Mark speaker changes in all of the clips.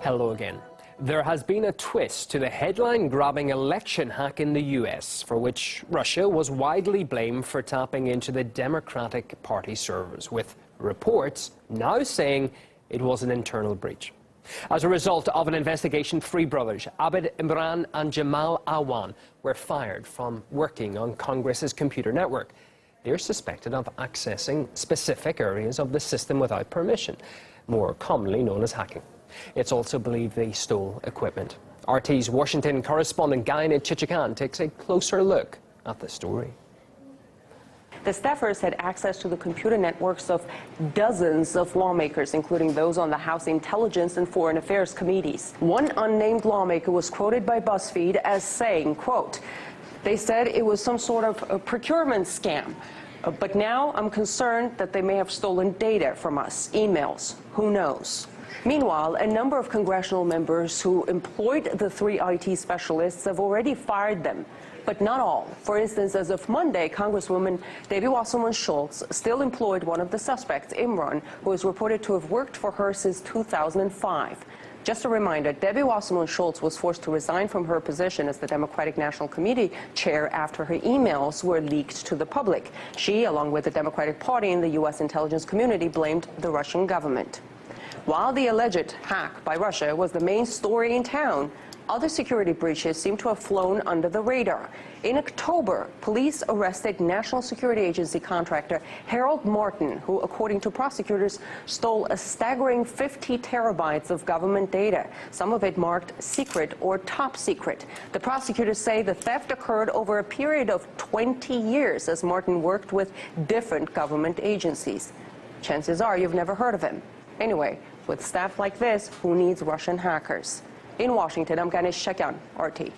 Speaker 1: Hello again. There has been a twist to the headline-grabbing election hack in the US, for which Russia was widely blamed for tapping into the Democratic Party servers, with reports now saying it was an internal breach. As a result of an investigation, three brothers, Abid Imran and Jamal Awan, were fired from working on Congress's computer network. They're suspected of accessing specific areas of the system without permission, more commonly known as hacking. It's also believed they stole equipment. RT's Washington correspondent Guy Chichikan takes a closer look at the story.
Speaker 2: The staffers had access to the computer networks of dozens of lawmakers, including those on the House Intelligence and Foreign Affairs committees. One unnamed lawmaker was quoted by BuzzFeed as saying, quote, "They said it was some sort of a procurement scam. But now I'm concerned that they may have stolen data from us, emails, who knows." Meanwhile, a number of congressional members who employed the three IT specialists have already fired them, but not all. For instance, as of Monday, Congresswoman Debbie Wasserman-Schultz still employed one of the suspects, Imran, who is reported to have worked for her since 2005. Just a reminder, Debbie Wasserman-Schultz was forced to resign from her position as the Democratic National Committee chair after her emails were leaked to the public. She, along with the Democratic Party and the U.S. intelligence community, blamed the Russian government. While the alleged hack by Russia was the main story in town, other security breaches seem to have flown under the radar. In October, police arrested National Security Agency contractor Harold Martin, who, according to prosecutors, stole a staggering 50 terabytes of government data, some of it marked secret or top secret. The prosecutors say the theft occurred over a period of 20 years as Martin worked with different government agencies. Chances are you've never heard of him. Anyway, with staff like this, who needs Russian hackers? In Washington, I'm Ganesh Shakyan, RT.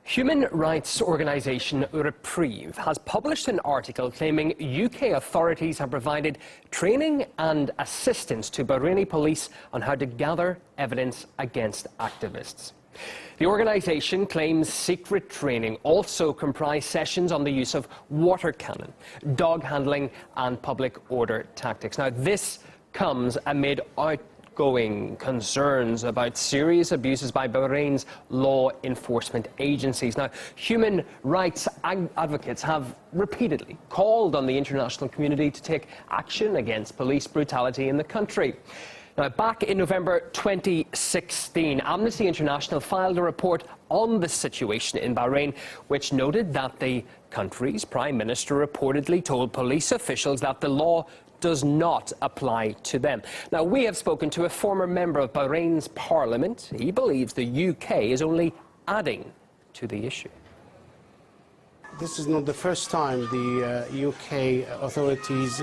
Speaker 1: Human rights organisation Reprieve has published an article claiming UK authorities have provided training and assistance to Bahraini police on how to gather evidence against activists. The organisation claims secret training also comprised sessions on the use of water cannon, dog handling and public order tactics. Now, this comes amid outgoing concerns about serious abuses by Bahrain's law enforcement agencies. Now, human rights advocates have repeatedly called on the international community to take action against police brutality in the country. Now, back in November 2016, Amnesty International filed a report on the situation in Bahrain, which noted that the country's prime minister reportedly told police officials that the law does not apply to them. Now, we have spoken to a former member of Bahrain's parliament. He believes the UK is only adding to the issue.
Speaker 3: This is not the first time the UK authorities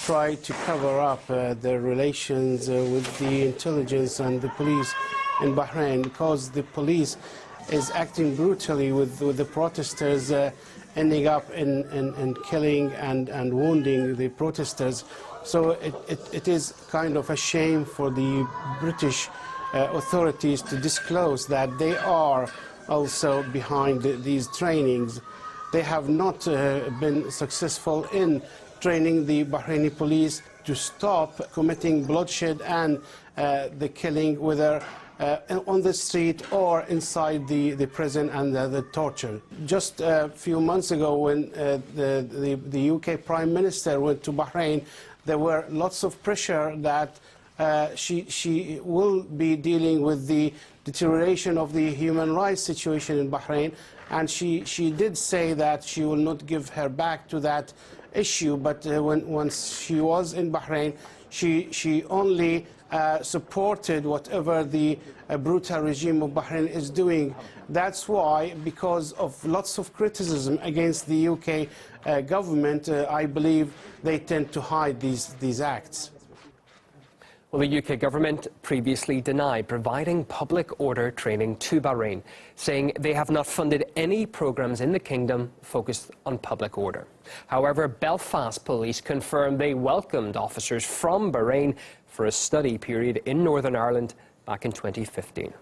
Speaker 3: try to cover up their relations with the intelligence and the police in Bahrain, because the police is acting brutally with the protesters, ending up in killing and wounding the protesters. So it is kind of a shame for the British authorities to disclose that they are also behind these trainings. They have not been successful in training the Bahraini police to stop committing bloodshed and the killing, whether on the street or inside the prison, and the torture. Just a few months ago, when the UK Prime Minister went to Bahrain, there were lots of pressure that she will be dealing with the deterioration of the human rights situation in Bahrain, and she did say that she will not give her back to that issue, but once she was in Bahrain, she only supported whatever the brutal regime of Bahrain is doing. That's why, because of lots of criticism against the UK government, I believe they tend to hide these acts.
Speaker 1: Well, the UK government previously denied providing public order training to Bahrain, saying they have not funded any programs in the kingdom focused on public order. However, Belfast police confirmed they welcomed officers from Bahrain for a study period in Northern Ireland back in 2015.